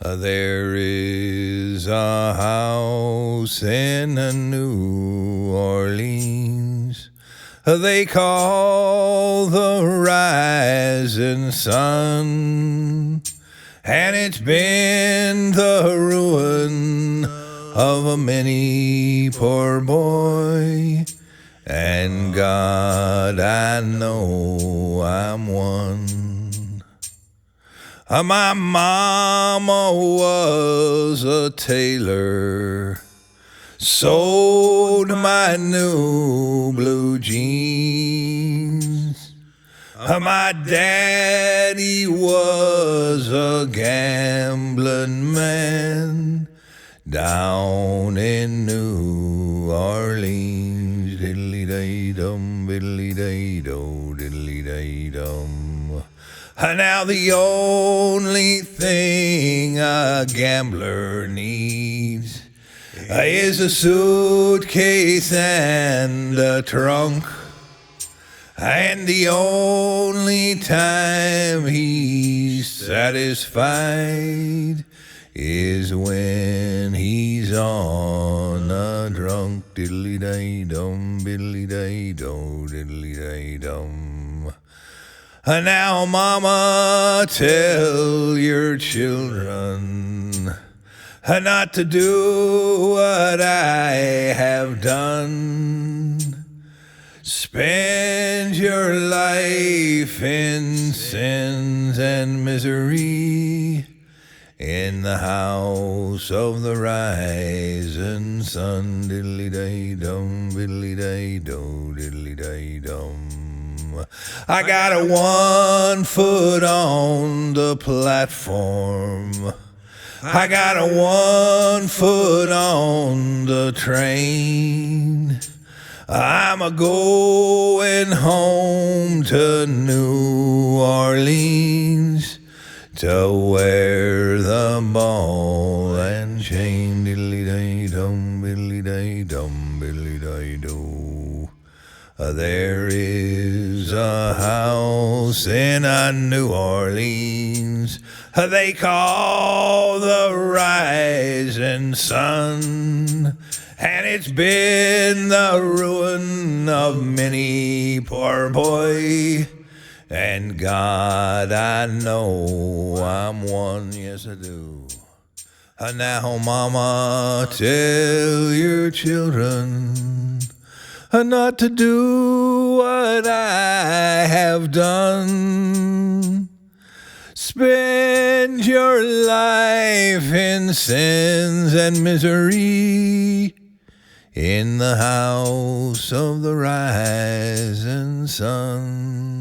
There is a house in New Orleans they call the rising sun, and it's been the ruin of many poor boy, and God, I know I'm one. My mama was a tailor, sewed my new blue jeans. My daddy was a gambling man down in New Orleans. Diddly-day-dum, diddly-day-do, diddly-day-dum. Now the only thing a gambler needs is a suitcase and a trunk, and the only time he's satisfied is when he's on a drunk. Diddly-day-dum, diddly-day-do, diddly-day-dum. Now, mama, tell your children not to do what I have done. Spend your life in sins and misery in the house of the rising sun. Diddly-day-dum, diddly-day-do, diddly-day-dum. I got a 1 foot on the platform. I got a 1 foot on the train. I'm a-going home to New Orleans to wear the ball and chain. Diddly-day-dum, diddly-day-dum, diddly-day-do. There is a house in New Orleans they call the rising sun, and it's been the ruin of many poor boy, and God, I know I'm one, yes I do. Now, mama, tell your children not to do what I have done. Spend your life in sins and misery in the house of the rising sun.